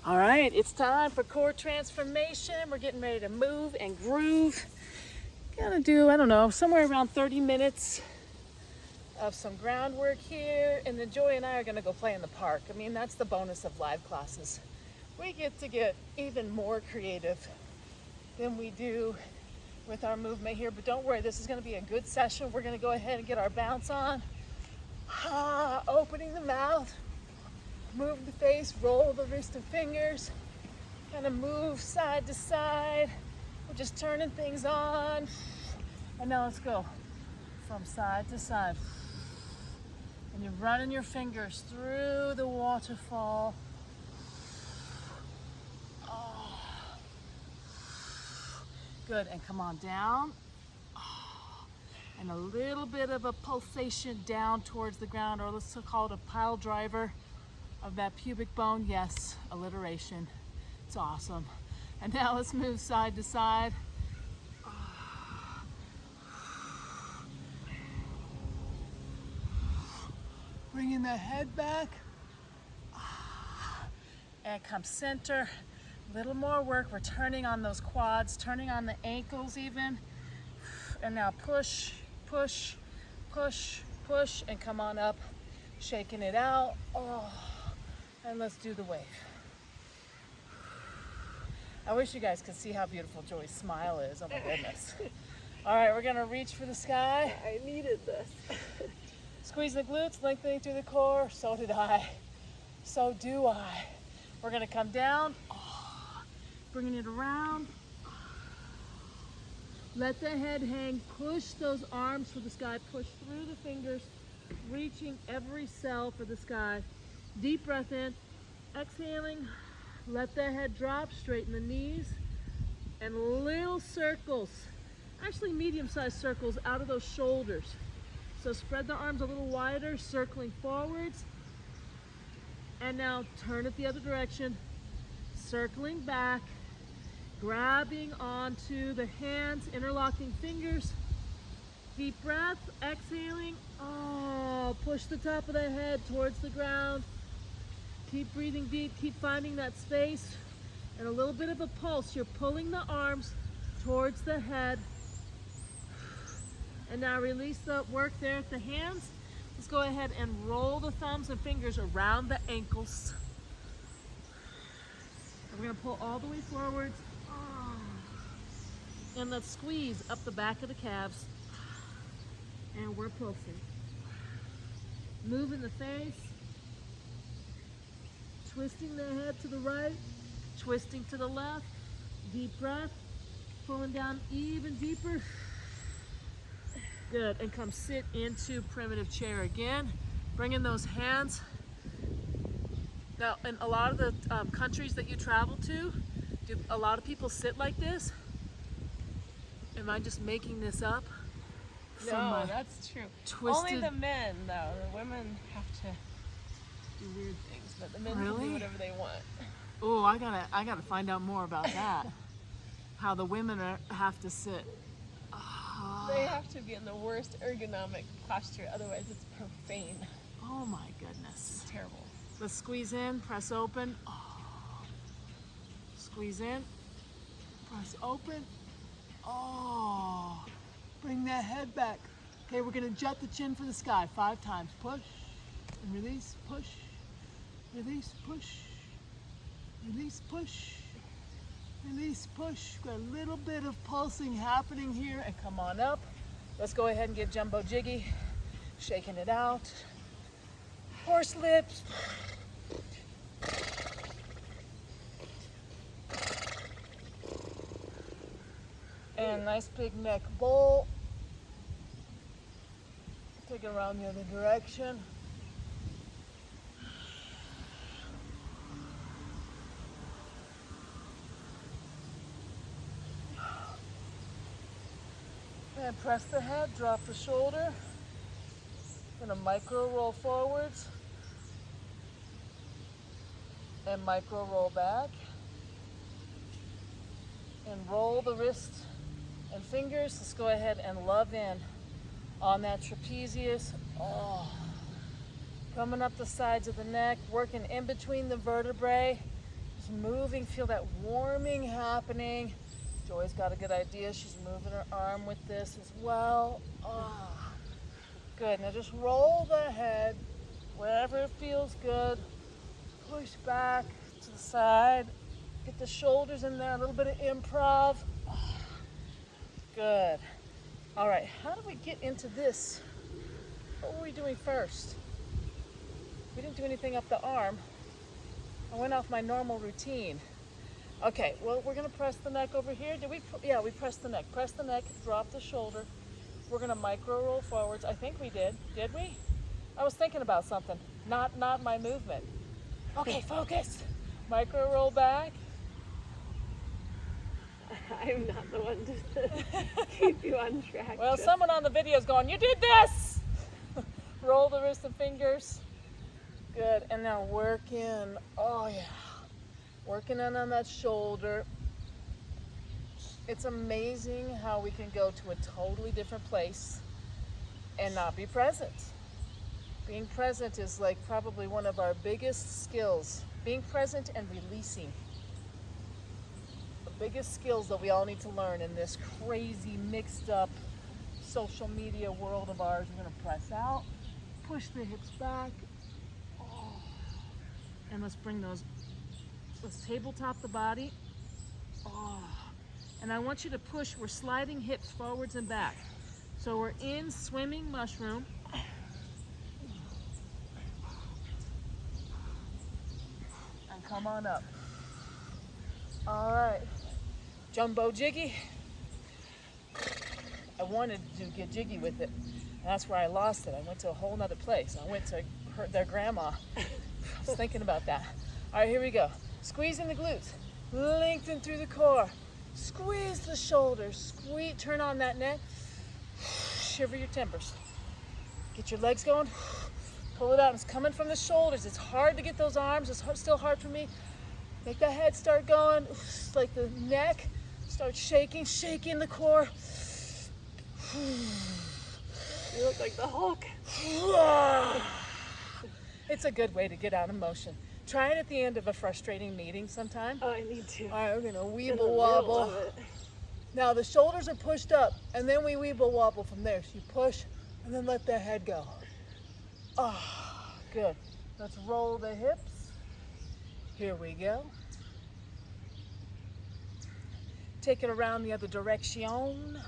All right, it's time for core transformation. We're getting ready to move and groove. Gonna do, I don't know, somewhere around 30 minutes of some groundwork here, and then Joy and I are gonna go play in the park. I mean, that's the bonus of live classes. We get to get even more creative than we do with our movement here, but don't worry, this is gonna be a good session. We're gonna go ahead and get our bounce on. Opening the mouth, move the face, roll the wrist and fingers, kind of move side to side. We're just turning things on. And now let's go from side to side. And you're running your fingers through the waterfall. Oh. Good, and come on down. Oh. And a little bit of a pulsation down towards the ground, or let's call it a pile driver of that pubic bone. Yes, alliteration. It's awesome. And now let's move side to side. Bringing the head back. And come center. A little more work. We're turning on those quads, turning on the ankles even. And now push, push, push, push, and come on up. Shaking it out. Oh. And let's do the wave. I wish you guys could see how beautiful Joy's smile is. Oh my goodness. All right, we're gonna reach for the sky. I needed this. Squeeze the glutes, lengthening through the core. So did I. So do I. We're gonna come down, bringing it around. Let the head hang. Push those arms for the sky. Push through the fingers, reaching every cell for the sky. Deep breath in, exhaling. Let the head drop, straighten the knees, and little circles, actually medium-sized circles out of those shoulders. So spread the arms a little wider, circling forwards. And now turn it the other direction, circling back, grabbing onto the hands, interlocking fingers. Deep breath, exhaling. Oh, push the top of the head towards the ground. Keep breathing deep, keep finding that space, and a little bit of a pulse. You're pulling the arms towards the head. And now release the work there at the hands. Let's go ahead and roll the thumbs and fingers around the ankles. And we're gonna pull all the way forwards. And let's squeeze up the back of the calves. And we're pulsing. Moving the face. Twisting the head to the right, twisting to the left. Deep breath, pulling down even deeper. Good, and come sit into primitive chair again. Bring in those hands. Now, in a lot of the countries that you travel to, do a lot of people sit like this? Am I just making this up? No, that's true. Twisted... Only the men, though. The women have to do weird things, but the men can do whatever they want. Oh, I gotta find out more about that. How the women have to sit. They have to be in the worst ergonomic posture, otherwise it's profane. Oh my goodness. It's terrible. Let's squeeze in, press open. Oh. Squeeze in, press open. Oh, bring that head back. Okay, we're gonna jet the chin for the sky 5 times. Push and release, push. Release, push, release, push, release, push. Got a little bit of pulsing happening here, and come on up. Let's go ahead and get jumbo jiggy, shaking it out. Horse lips. And nice big neck bowl. Take it around the other direction. And press the head, drop the shoulder. Gonna micro roll forwards and micro roll back. And roll the wrist and fingers. Let's go ahead and love in on that trapezius. Oh, coming up the sides of the neck, working in between the vertebrae. Just moving, feel that warming happening. Joy's got a good idea. She's moving her arm with this as well. Oh, good. Now just roll the head wherever it feels good. Push back to the side. Get the shoulders in there, a little bit of improv. Oh, good. All right, how do we get into this? What were we doing first? We didn't do anything up the arm. I went off my normal routine. Okay, well, we're gonna press the neck over here. Did we? Yeah, we pressed the neck. Press the neck, drop the shoulder. We're gonna micro roll forwards. I think we did. Did we? I was thinking about something, not my movement. Okay, focus. Micro roll back. I'm not the one to keep you on track. Well, someone on the video is going, you did this! Roll the wrist and fingers. Good, and now work in, oh yeah. Working in on that shoulder. It's amazing how we can go to a totally different place and not be present. Being present is like probably one of our biggest skills. Being present and releasing. The biggest skills that we all need to learn in this crazy mixed up social media world of ours. We're gonna press out, push the hips back. Oh. And let's bring let's tabletop the body. Oh. And I want you to push, we're sliding hips forwards and back. So we're in swimming mushroom. And come on up. All right, jumbo jiggy. I wanted to get jiggy with it. And that's where I lost it. I went to a whole nother place. I went to their grandma. I was thinking about that. All right, here we go. Squeezing the glutes, lengthen through the core. Squeeze the shoulders, squeeze, turn on that neck. Shiver your timbers. Get your legs going. Pull it out. It's coming from the shoulders. It's hard to get those arms. It's still hard for me. Make the head start going. It's like the neck starts shaking the core. You look like the Hulk. It's a good way to get out of motion. Try it at the end of a frustrating meeting sometime. Oh, I need to. All right, we're gonna In the weeble middle wobble. of it. Now the shoulders are pushed up, and then we weeble wobble from there. So you push, and then let the head go. Ah, good. Let's roll the hips. Here we go. Take it around the other direction.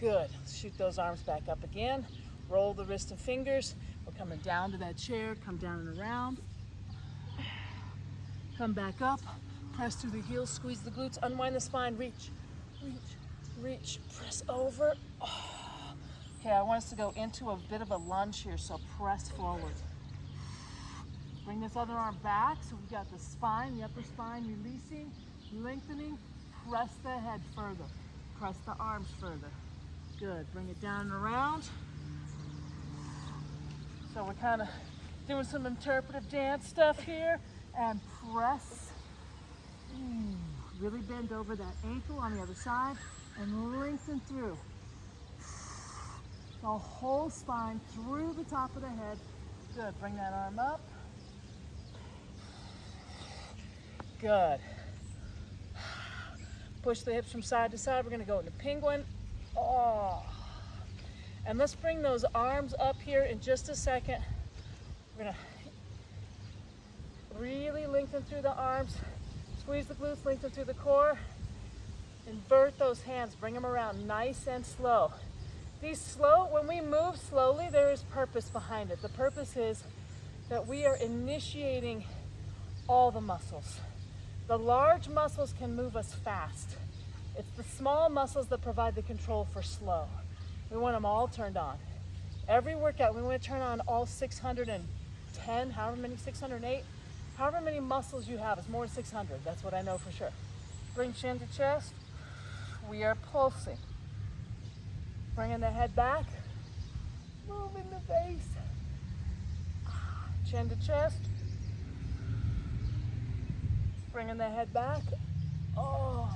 Good. Shoot those arms back up again. Roll the wrist and fingers. We're coming down to that chair. Come down and around. Come back up. Press through the heels. Squeeze the glutes. Unwind the spine. Reach, reach, reach. Press over. Oh. Okay, I want us to go into a bit of a lunge here, so press forward. Bring this other arm back, so we've got the spine, the upper spine releasing, lengthening. Press the head further. Press the arms further. Good, bring it down and around. So we're kind of doing some interpretive dance stuff here. And press. Really bend over that ankle on the other side and lengthen through. The whole spine through the top of the head. Good, bring that arm up. Good. Push the hips from side to side. We're gonna go into penguin. Oh. And let's bring those arms up here in just a second. We're gonna really lengthen through the arms. Squeeze the glutes, lengthen through the core. Invert those hands, bring them around nice and slow. When we move slowly, there is purpose behind it. The purpose is that we are initiating all the muscles. The large muscles can move us fast. It's the small muscles that provide the control for slow. We want them all turned on. Every workout, we want to turn on all 610, however many, 608, however many muscles you have. It's more than 600. That's what I know for sure. Bring chin to chest. We are pulsing. Bringing the head back. Moving the face. Chin to chest. Bringing the head back. Oh,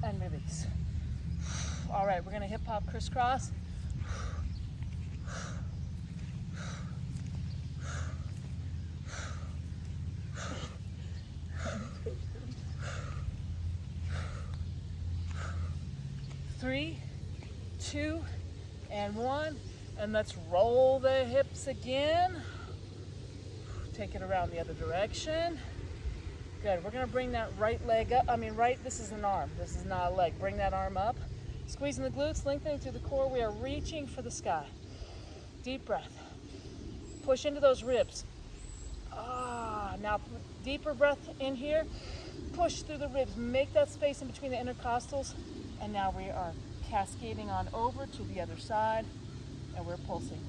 and release. All right, we're gonna hip hop crisscross. 3, 2, and 1. And let's roll the hips again. Take it around the other direction. Good. We're going to bring that right leg up. This is an arm. This is not a leg. Bring that arm up. Squeezing the glutes, lengthening through the core. We are reaching for the sky. Deep breath. Push into those ribs. Now deeper breath in here. Push through the ribs. Make that space in between the intercostals. And now we are cascading on over to the other side. And we're pulsing.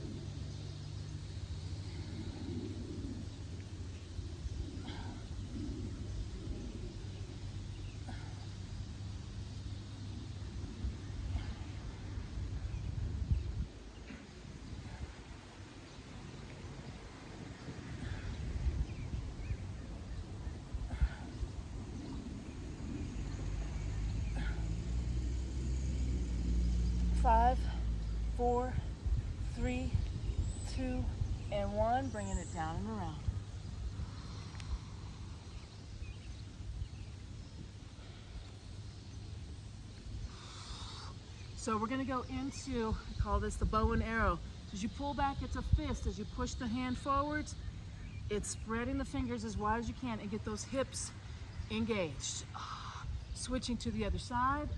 Five, 4, 3, 2, and 1. Bringing it down and around. So we're going to go into, I call this the bow and arrow. As you pull back, it's a fist. As you push the hand forwards, it's spreading the fingers as wide as you can and get those hips engaged. Switching to the other side.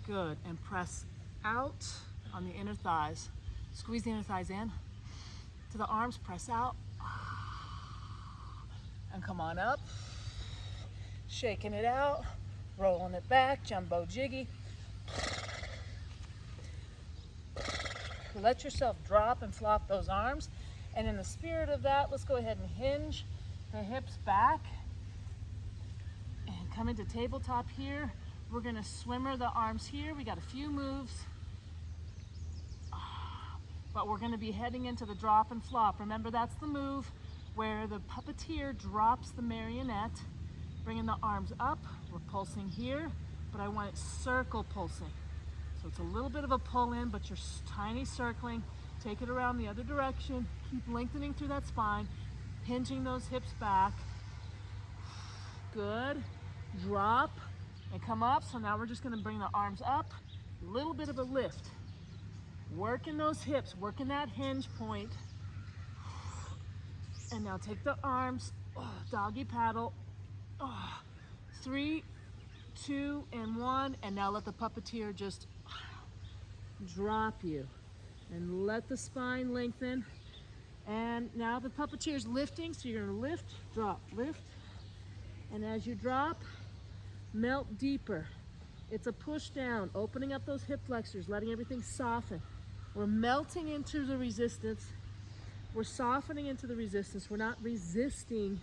Good, and press out on the inner thighs. Squeeze the inner thighs in. To the arms, press out. And come on up. Shaking it out, rolling it back, jumbo jiggy. Let yourself drop and flop those arms. And in the spirit of that, let's go ahead and hinge the hips back. And come into tabletop here. We're going to swimmer the arms here. We got a few moves, but we're going to be heading into the drop and flop. Remember, that's the move where the puppeteer drops the marionette, bringing the arms up. We're pulsing here, but I want it circle pulsing. So it's a little bit of a pull in, but you're tiny circling. Take it around the other direction. Keep lengthening through that spine, hinging those hips back. Good. Drop. And come up. So now we're just going to bring the arms up, a little bit of a lift. Working those hips, working that hinge point. And now take the arms, doggy paddle. 3, 2, and 1. And now let the puppeteer just drop you. And let the spine lengthen. And now the puppeteer's lifting, so you're going to lift, drop, lift. And as you drop, melt deeper. It's a push down, opening up those hip flexors, letting everything soften. We're melting into the resistance. We're softening into the resistance. We're not resisting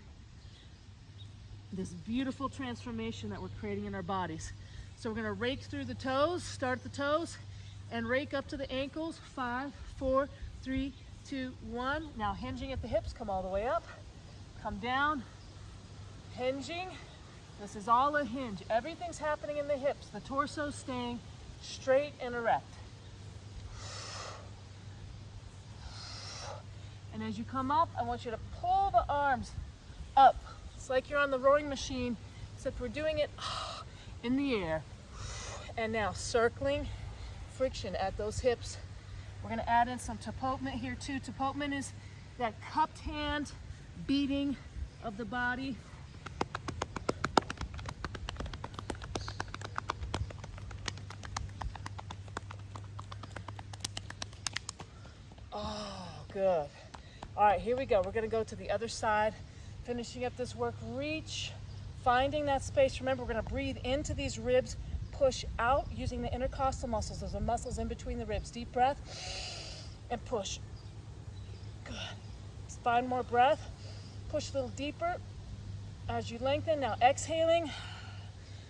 this beautiful transformation that we're creating in our bodies. So we're going to rake through the toes, start the toes, and rake up to the ankles. 5, 4, 3, 2, 1. Now hinging at the hips, come all the way up. Come down, hinging. This is all a hinge. Everything's happening in the hips. The torso's staying straight and erect. And as you come up, I want you to pull the arms up. It's like you're on the rowing machine, except we're doing it in the air. And now circling, friction at those hips. We're going to add in some tapotment here too. Tapotment is that cupped hand beating of the body. Good. All right, here we go. We're going to go to the other side, finishing up this work. Reach, finding that space. Remember, we're going to breathe into these ribs, push out using the intercostal muscles. Those are muscles in between the ribs. Deep breath and push. Good. Let's find more breath. Push a little deeper as you lengthen. Now exhaling,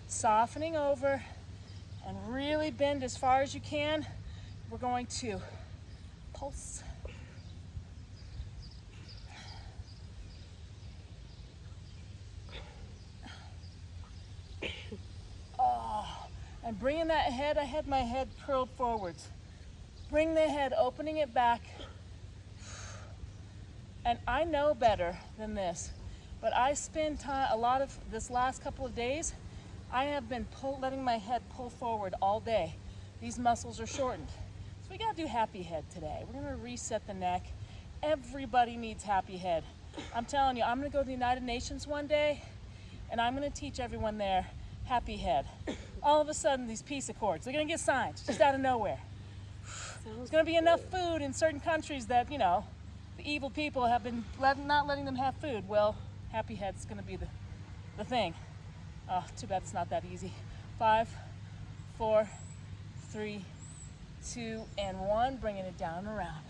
softening over, and really bend as far as you can. We're going to pulse. And bringing that head, I had my head curled forwards. Bring the head, opening it back. And I know better than this, but I spend time, a lot of this last couple of days, I have been letting my head pull forward all day. These muscles are shortened. So we gotta do happy head today. We're gonna reset the neck. Everybody needs happy head. I'm telling you, I'm gonna go to the United Nations one day, and I'm gonna teach everyone there happy head. All of a sudden, these peace accords, they're gonna get signed just out of nowhere. There's gonna be enough food in certain countries that, you know, the evil people have been not letting them have food. Well, happy head's gonna be the thing. Oh, too bad it's not that easy. 5, 4, 3, 2, and 1. Bringing it down and around.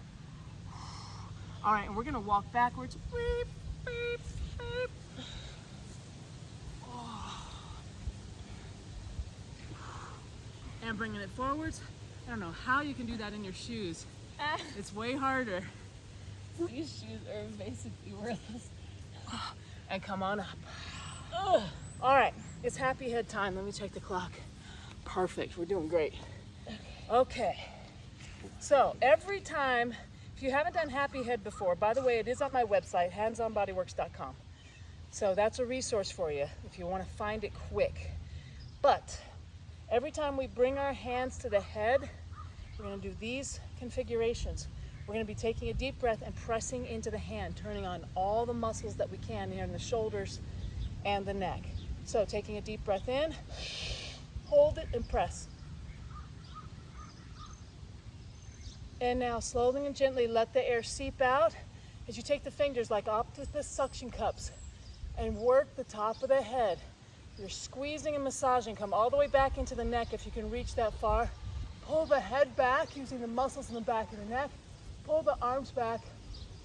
All right, and we're gonna walk backwards. Beep, beep, beep. Oh. And bringing it forwards. I don't know how you can do that in your shoes. It's way harder. These shoes are basically worthless. And come on up. Ugh. All right, it's happy head time. Let me check the clock. Perfect, we're doing great. Okay, so every time, if you haven't done happy head before, by the way, it is on my website, handsonbodyworks.com. So that's a resource for you if you want to find it quick. But every time we bring our hands to the head, we're going to do these configurations. We're going to be taking a deep breath and pressing into the hand, turning on all the muscles that we can here in the shoulders and the neck. So taking a deep breath in, hold it and press. And now slowly and gently let the air seep out as you take the fingers like octopus suction cups and work the top of the head. You're squeezing and massaging. Come all the way back into the neck if you can reach that far. Pull the head back using the muscles in the back of the neck. Pull the arms back.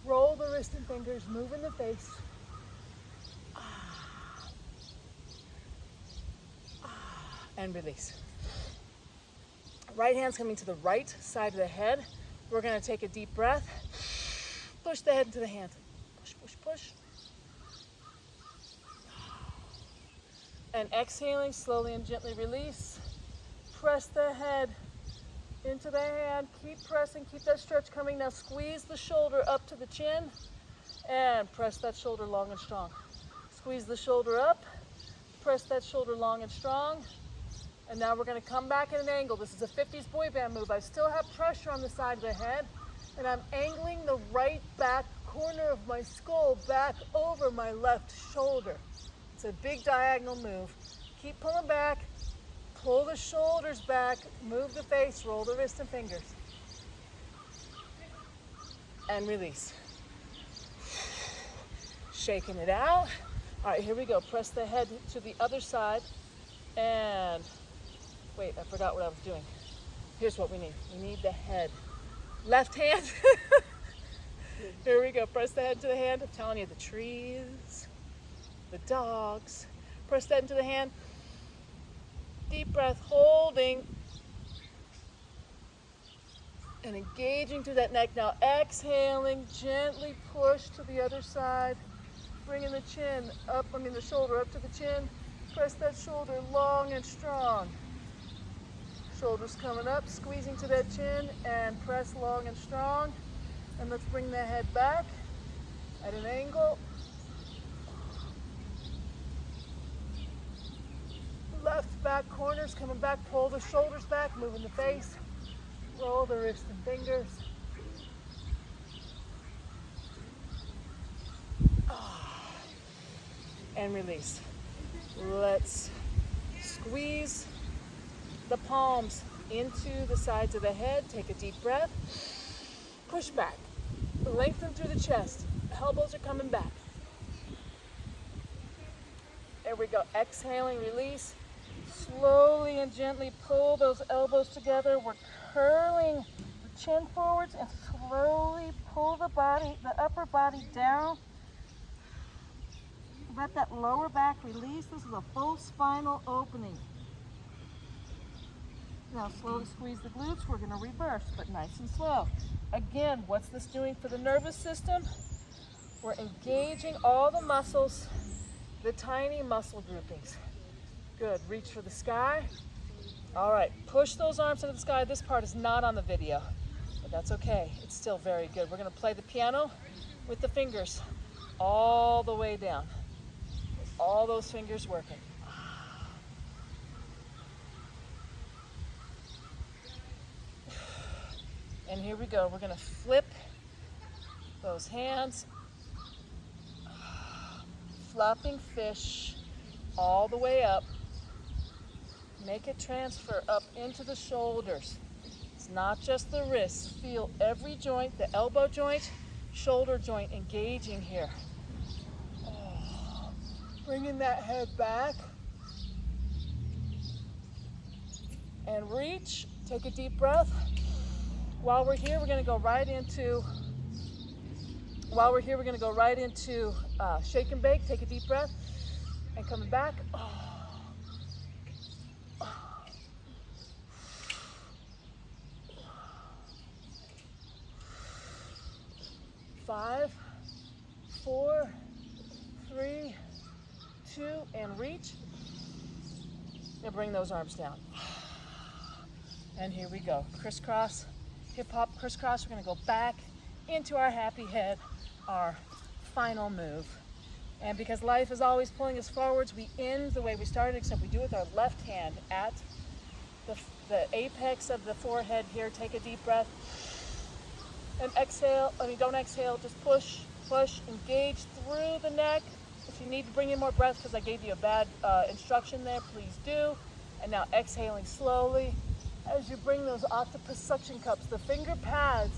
Roll the wrist and fingers. Move in the face. And release. Right hand's coming to the right side of the head. We're going to take a deep breath. Push the head into the hand. Push, push, push. And exhaling, slowly and gently release. Press the head into the hand. Keep pressing, keep that stretch coming. Now squeeze the shoulder up to the chin and press that shoulder long and strong. Squeeze the shoulder up, press that shoulder long and strong. And now we're going to come back at an angle. This is a 50s boy band move. I still have pressure on the side of the head, and I'm angling the right back corner of my skull back over my left shoulder. It's a big diagonal move. Keep pulling back, pull the shoulders back, move the face, roll the wrist and fingers. And release. Shaking it out. All right, here we go. Press the head to the other side and wait, I forgot what I was doing. Here's what we need. We need the head. Left hand. Here we go. Press the head to the hand. I'm telling you, the trees, the dogs. Press that into the hand. Deep breath, holding. And engaging through that neck. Now exhaling, gently push to the other side. Bringing the chin up, the shoulder up to the chin. Press that shoulder long and strong. Shoulders coming up, squeezing to that chin, and press long and strong. And let's bring the head back at an angle. Left back corners coming back, pull the shoulders back, moving the face. Roll the wrist and fingers. And release. Let's squeeze the palms into the sides of the head. Take a deep breath. Push back. Lengthen through the chest. Elbows are coming back. There we go. Exhaling, release. Slowly and gently pull those elbows together. We're curling the chin forwards and slowly pull the upper body down. Let that lower back release. This is a full spinal opening. Now slowly squeeze the glutes. We're going to reverse, but nice and slow. Again, what's this doing for the nervous system? We're engaging all the muscles, the tiny muscle groupings. Good. Reach for the sky. All right. Push those arms into the sky. This part is not on the video, but that's okay. It's still very good. We're going to play the piano with the fingers all the way down. All those fingers working. And here we go. We're going to flip those hands. Flopping fish all the way up. Make it transfer up into the shoulders. It's not just the wrists. Feel every joint, the elbow joint, shoulder joint engaging here. Oh, bringing that head back. And reach. Take a deep breath. While we're here, we're going to go right into shake and bake. Take a deep breath. And coming back. Oh. 5, 4, 3, 2, and reach. And bring those arms down. And here we go. Crisscross, hip hop, crisscross. We're going to go back into our happy head, our final move. And because life is always pulling us forwards, we end the way we started, except we do it with our left hand at the apex of the forehead here. Take a deep breath. And exhale, don't exhale, just push, engage through the neck. If you need to bring in more breath because I gave you a bad instruction there, please do. And now exhaling slowly. As you bring those octopus suction cups, the finger pads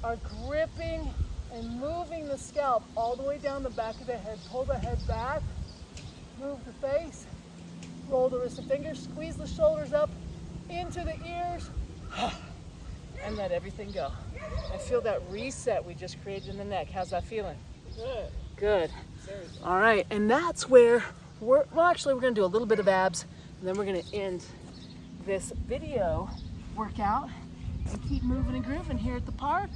are gripping and moving the scalp all the way down the back of the head. Pull the head back, move the face, roll the wrist and fingers, squeeze the shoulders up into the ears, and let everything go. And feel that reset we just created in the neck. How's that feeling? Good. Good. All right, and that's where we're going to do a little bit of abs, and then we're going to end this video workout and keep moving and grooving here at the park.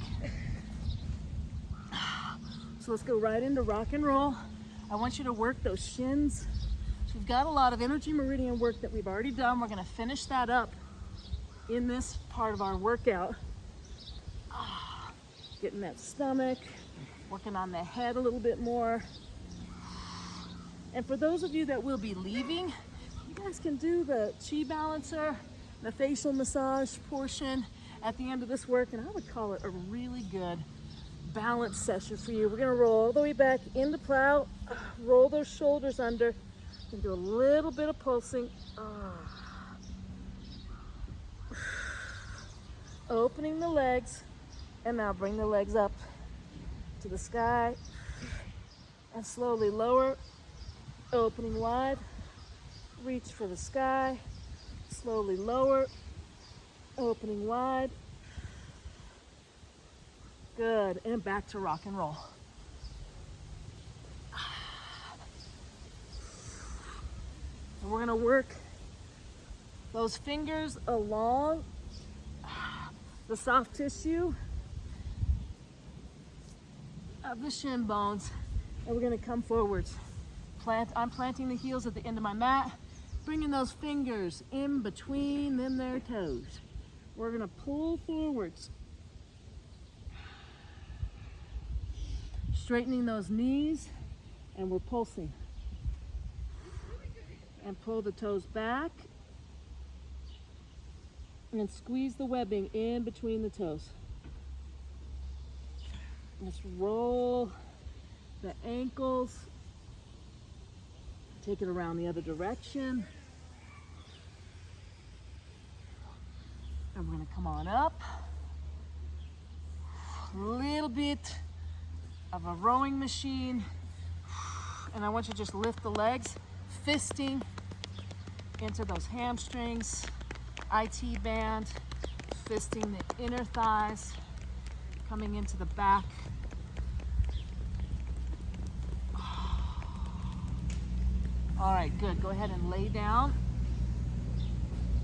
So let's go right into rock and roll. I want you to work those shins. So we've got a lot of energy meridian work that we've already done. We're going to finish that up in this part of our workout. Getting that stomach, working on the head a little bit more. And for those of you that will be leaving, you guys can do the chi balancer, the facial massage portion at the end of this work, and I would call it a really good balance session for you. We're gonna roll all the way back into plow, roll those shoulders under, and do a little bit of pulsing. Opening the legs, and now bring the legs up to the sky, and slowly lower, opening wide, reach for the sky, slowly lower, opening wide. Good, and back to rock and roll. And we're gonna work those fingers along the soft tissue of the shin bones, and we're gonna come forwards. I'm planting the heels at the end of my mat, bringing those fingers in between them their toes. We're gonna pull forwards, straightening those knees, and we're pulsing. And pull the toes back, and squeeze the webbing in between the toes. Let's roll the ankles, take it around the other direction. And we're gonna come on up. A little bit of a rowing machine. And I want you to just lift the legs, fisting into those hamstrings, IT band, fisting the inner thighs, coming into the back. All right, good. Go ahead and lay down.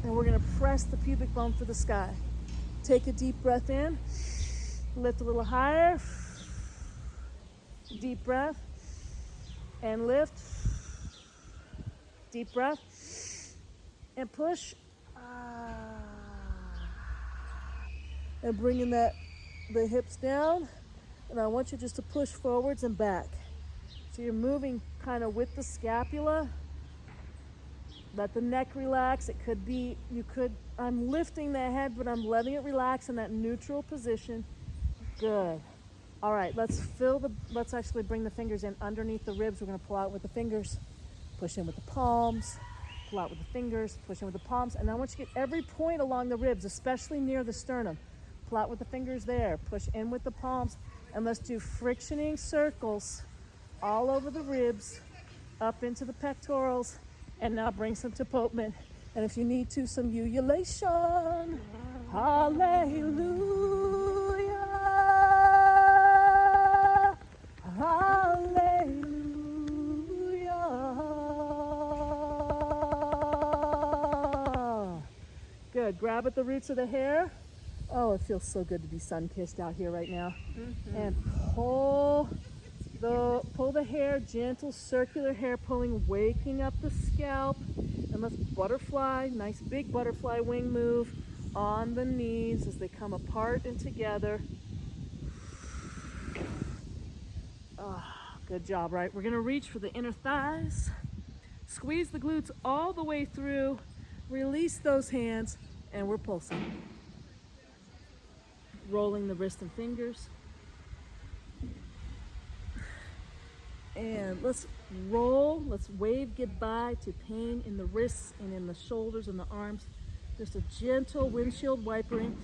And we're gonna press the pubic bone for the sky. Take a deep breath in, lift a little higher, deep breath, and lift, deep breath, and push, and bringing the hips down, And I want you just to push forwards and back. So you're moving kind of with the scapula. Let the neck relax. It could be, I'm lifting the head, but I'm letting it relax in that neutral position. Good. All right, let's actually bring the fingers in underneath the ribs. We're gonna pull out with the fingers, push in with the palms, pull out with the fingers, push in with the palms. And I want you to get every point along the ribs, especially near the sternum. Pull out with the fingers there, push in with the palms, and let's do frictioning circles all over the ribs, up into the pectorals, and now bring some to Popman. And if you need to, some ululation. Hallelujah. Hallelujah. Good. Grab at the roots of the hair. Oh, it feels so good to be sun-kissed out here right now. And pull the hair, gentle circular hair pulling, waking up the scalp. And let's butterfly, nice big butterfly wing move on the knees as they come apart and together. Oh, good job, right? We're gonna reach for the inner thighs. Squeeze the glutes all the way through. Release those hands, and we're pulsing. Rolling the wrist and fingers. And let's roll, let's wave goodbye to pain in the wrists and in the shoulders and the arms. Just a gentle windshield wipering.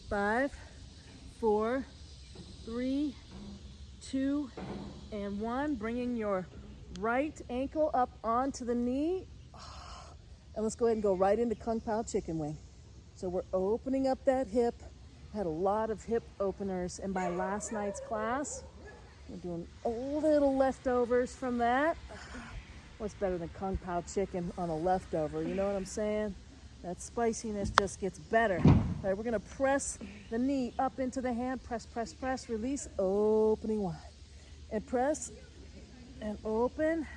5, 4, 3, 2, and 1. Bringing your right ankle up onto the knee. And let's go ahead and go right into Kung Pao chicken wing. So we're opening up that hip. Had a lot of hip openers in my last night's class. We're doing a little leftovers from that. What's better than Kung Pao chicken on a leftover? You know what I'm saying? That spiciness just gets better. All right, we're gonna press the knee up into the hand. Press, press, press, release, opening wide. And press, and open,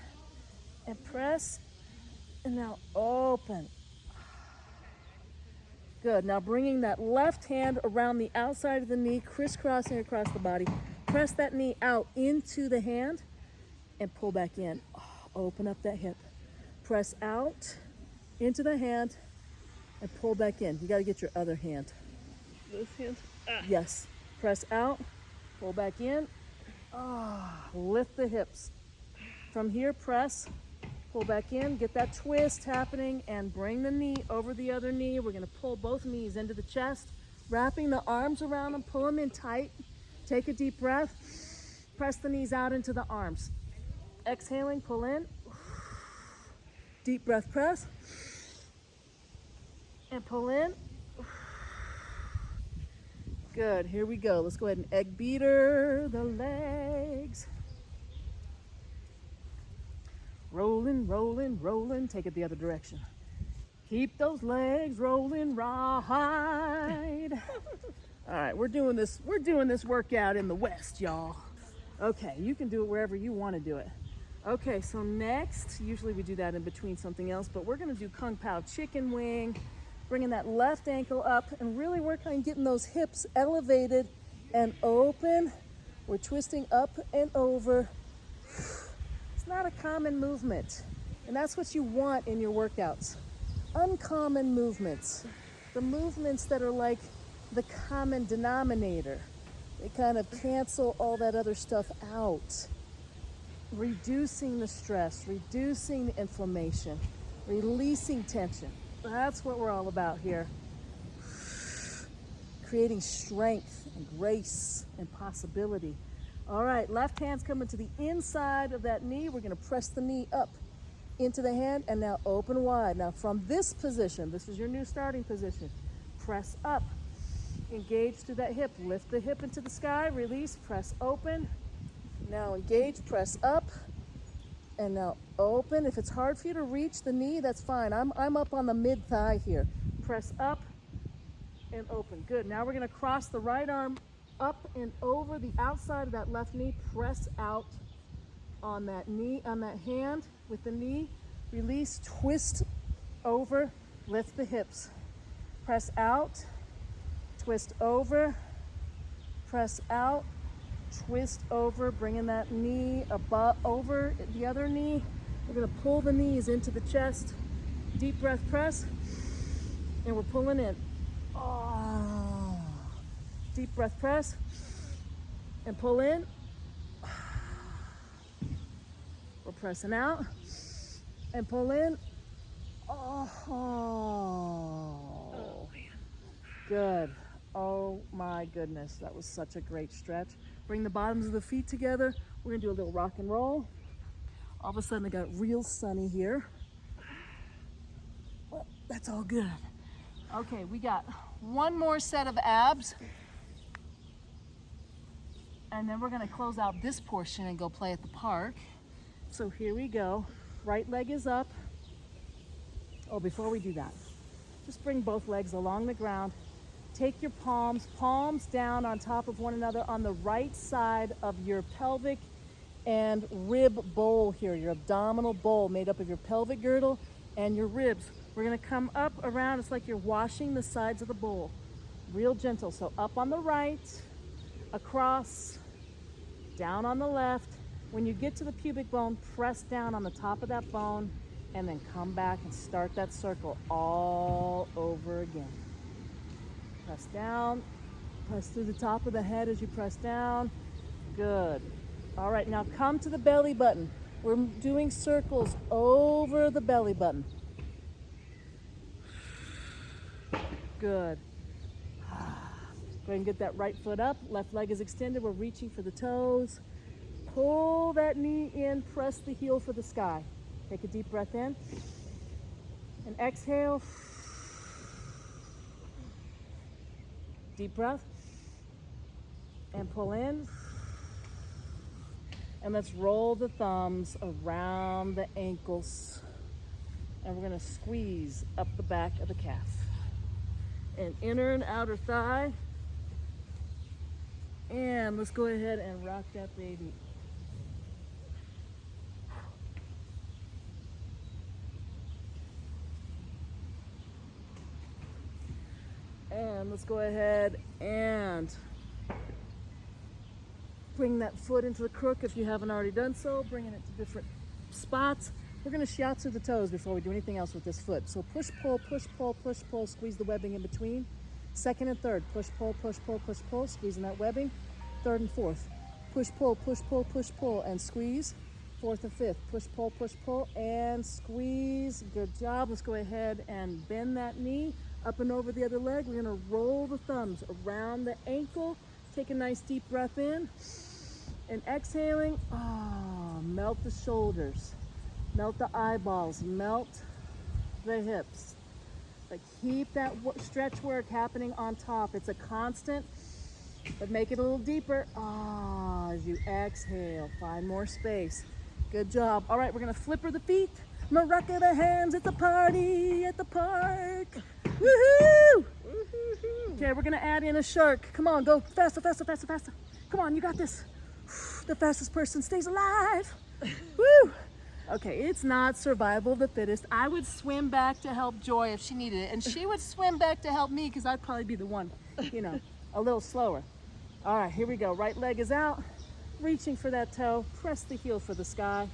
and press, and now open. Good. Now bringing that left hand around the outside of the knee, crisscrossing across the body. Press that knee out into the hand and pull back in. Open up that hip. Press out into the hand and pull back in. You got to get your other hand. This hand? Yes. Press out, pull back in. Lift the hips. From here, press, pull back in, get that twist happening, and bring the knee over the other knee. We're going to pull both knees into the chest, wrapping the arms around them, pull them in tight. Take a deep breath. Press the knees out into the arms. Exhaling, pull in. Deep breath, press. And pull in. Good, here we go. Let's go ahead and egg beater the legs. Rolling, rolling, rolling. Take it the other direction. Keep those legs rolling right. All right, we're doing this workout in the West, y'all. Okay, you can do it wherever you want to do it. Okay, so next, usually we do that in between something else, but we're gonna do Kung Pao chicken wing, bringing that left ankle up and really work on getting those hips elevated and open. We're twisting up and over. It's not a common movement, and that's what you want in your workouts. Uncommon movements. The movements that are like the common denominator. They kind of cancel all that other stuff out. Reducing the stress, reducing the inflammation, releasing tension. That's what we're all about here. Creating strength and grace and possibility. All right, left hand's coming to the inside of that knee. We're gonna press the knee up into the hand and now open wide. Now from this position, this is your new starting position. Press up, engage through that hip. Lift the hip into the sky, release, press open. Now engage, press up, and now open. If it's hard for you to reach the knee, that's fine. I'm up on the mid-thigh here. Press up and open. Good. Now we're gonna cross the right arm up and over the outside of that left knee. Press out on that knee, on that hand with the knee. Release, twist over, lift the hips. Press out, twist over, press out, twist over, bringing that knee above, over the other knee. We're gonna pull the knees into the chest. Deep breath, press, and we're pulling in. Oh. Deep breath, press, and pull in. We're pressing out, and pull in. Oh, good. Oh my goodness, that was such a great stretch. Bring the bottoms of the feet together. We're gonna do a little rock and roll. All of a sudden it got real sunny here. Well, that's all good. Okay, we got one more set of abs. And then we're gonna close out this portion and go play at the park. So here we go. Right leg is up. Oh, before we do that, just bring both legs along the ground. Take your palms down on top of one another on the right side of your pelvic and rib bowl here, your abdominal bowl made up of your pelvic girdle and your ribs. We're gonna come up around, it's like you're washing the sides of the bowl. Real gentle, so up on the right, across, down on the left. When you get to the pubic bone, press down on the top of that bone and then come back and start that circle all over again. Press down, press through the top of the head as you press down. Good. All right, now come to the belly button. We're doing circles over the belly button. Good. Go ahead and get that right foot up. Left leg is extended. We're reaching for the toes. Pull that knee in. Press the heel for the sky. Take a deep breath in. And exhale. Deep breath. And pull in. And let's roll the thumbs around the ankles. And we're going to squeeze up the back of the calf. And inner and outer thigh. And let's go ahead and rock that baby. And let's go ahead and bring that foot into the crook if you haven't already done so, bringing it to different spots. We're going to shiatsu the toes before we do anything else with this foot. So push, pull, push, pull, push, pull, squeeze the webbing in between. Second and third, push, pull, push, pull, push, pull, squeezing that webbing. Third and fourth, push, pull, push, pull, push, pull, and squeeze. Fourth and fifth, push, pull, and squeeze. Good job. Let's go ahead and bend that knee up and over the other leg. We're going to roll the thumbs around the ankle. Take a nice deep breath in. And exhaling, melt the shoulders, melt the eyeballs, melt the hips. But keep that stretch work happening on top. It's a constant, but make it a little deeper. As you exhale, find more space. Good job. All right, we're gonna flipper the feet, maraca the hands. It's a party at the park. Woohoo! Okay, we're gonna add in a shark. Come on, go faster, faster, faster, faster. Come on, you got this. The fastest person stays alive. Woo! Okay, it's not survival of the fittest. I would swim back to help Joy if she needed it, and she would swim back to help me because I'd probably be the one, a little slower. All right, here we go. Right leg is out, reaching for that toe. Press the heel for the sky.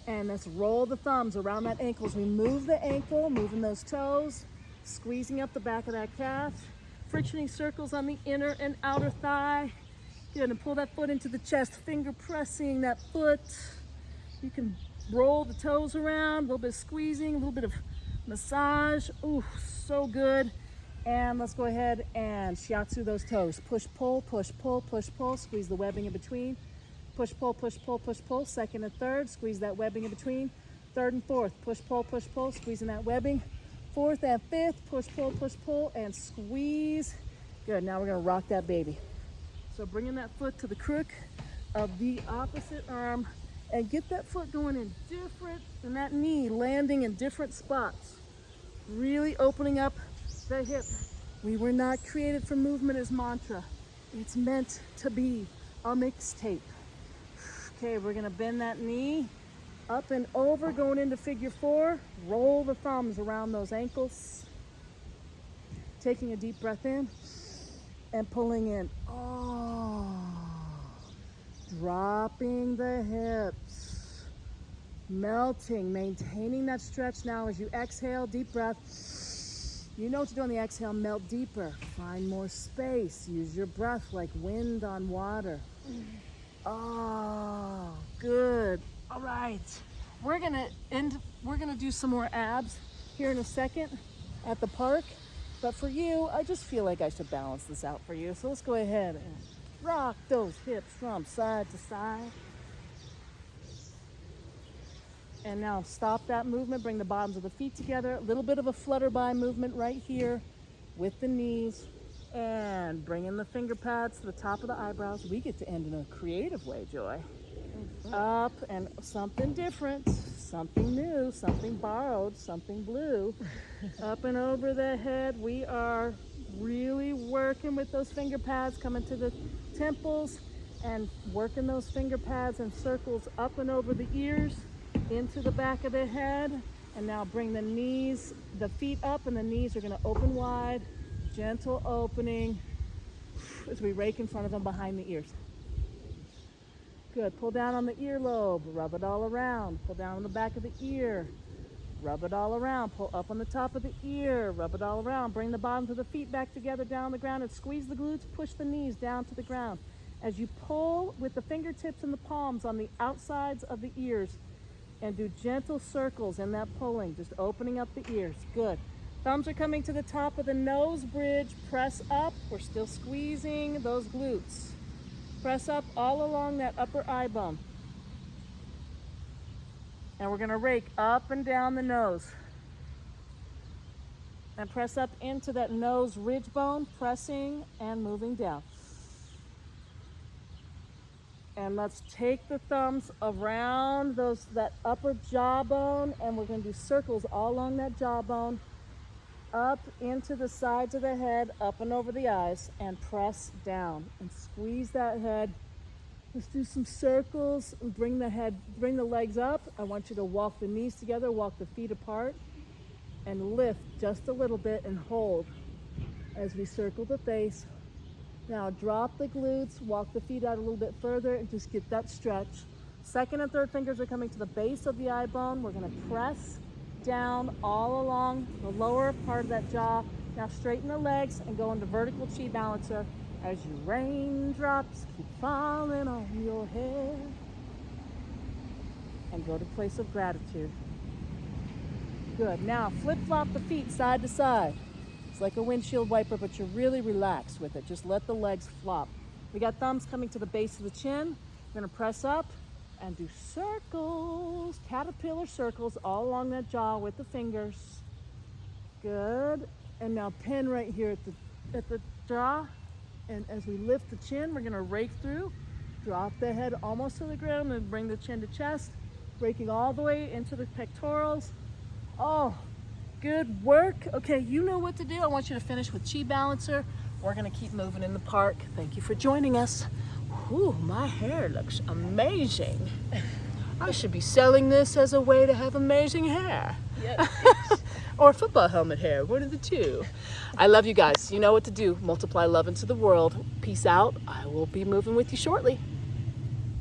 And let's roll the thumbs around that ankle as we move the ankle, moving those toes, squeezing up the back of that calf. Frictioning circles on the inner and outer thigh. Good, and pull that foot into the chest, finger pressing that foot. You can roll the toes around, a little bit of squeezing, a little bit of massage. Ooh, so good. And let's go ahead and shiatsu those toes. Push, pull, push, pull, push, pull. Squeeze the webbing in between. Push, pull, push, pull, push, pull. Second and third, squeeze that webbing in between. Third and fourth, push, pull, squeezing that webbing. Fourth and fifth, push, pull, and squeeze. Good, now we're gonna rock that baby. So bringing that foot to the crook of the opposite arm and get that foot going in different, and that knee landing in different spots. Really opening up the hip. We were not created for movement as mantra. It's meant to be a mixtape. Okay, we're gonna bend that knee up and over, going into figure 4. Roll the thumbs around those ankles. Taking a deep breath in and pulling in. Oh, dropping the hips, melting, maintaining that stretch. Now as you exhale, deep breath. You know what to do on the exhale, melt deeper, find more space, use your breath like wind on water. Oh, good. All right, we're gonna do some more abs here in a second at the park, but for you, I just feel like I should balance this out for you. So let's go ahead and rock those hips from side to side. And now stop that movement, bring the bottoms of the feet together. A little bit of a flutterby movement right here with the knees. And bring in the finger pads to the top of the eyebrows. We get to end in a creative way, Joy. Up and something different, something new, something borrowed, something blue. Up and over the head. We are really working with those finger pads, coming to the temples and working those finger pads and circles up and over the ears, into the back of the head. And now bring the knees, the feet up, and the knees are going to open wide. Gentle opening as we rake in front of them behind the ears. Good. Pull down on the earlobe, rub it all around. Pull down on the back of the ear, rub it all around. Pull up on the top of the ear, rub it all around. Bring the bottoms of the feet back together down on the ground and squeeze the glutes, push the knees down to the ground. As you pull with the fingertips and the palms on the outsides of the ears and do gentle circles in that pulling, just opening up the ears. Good. Thumbs are coming to the top of the nose bridge. Press up. We're still squeezing those glutes. Press up all along that upper eye bone. And we're going to rake up and down the nose. And press up into that nose ridge bone, pressing and moving down. And let's take the thumbs around that upper jawbone, and we're going to do circles all along that jawbone, up into the sides of the head, up and over the eyes, and press down and squeeze that head. Let's do some circles and bring the legs up. I want you to walk the knees together, walk the feet apart, and lift just a little bit and hold as we circle the face. Now drop the glutes, walk the feet out a little bit further, and just get that stretch. Second and third fingers are coming to the base of the eye bone. We're going to press down all along the lower part of that jaw. Now straighten the legs and go into vertical chi balancer as your raindrops keep falling on your head. And go to place of gratitude. Good. Now flip-flop the feet side to side. It's like a windshield wiper, but you're really relaxed with it. Just let the legs flop. We got thumbs coming to the base of the chin. We're going to press up and do circles, caterpillar circles all along that jaw with the fingers. Good. And now pin right here at the jaw. And as we lift the chin, we're going to rake through, drop the head almost to the ground, and bring the chin to chest, raking all the way into the pectorals. Oh, good work. Okay, you know what to do. I want you to finish with Chi Balancer. We're going to keep moving in the park. Thank you for joining us. Ooh, my hair looks amazing. I should be selling this as a way to have amazing hair. Yep. Or football helmet hair, one of the two. I love you guys. You know what to do. Multiply love into the world. Peace out. I will be moving with you shortly.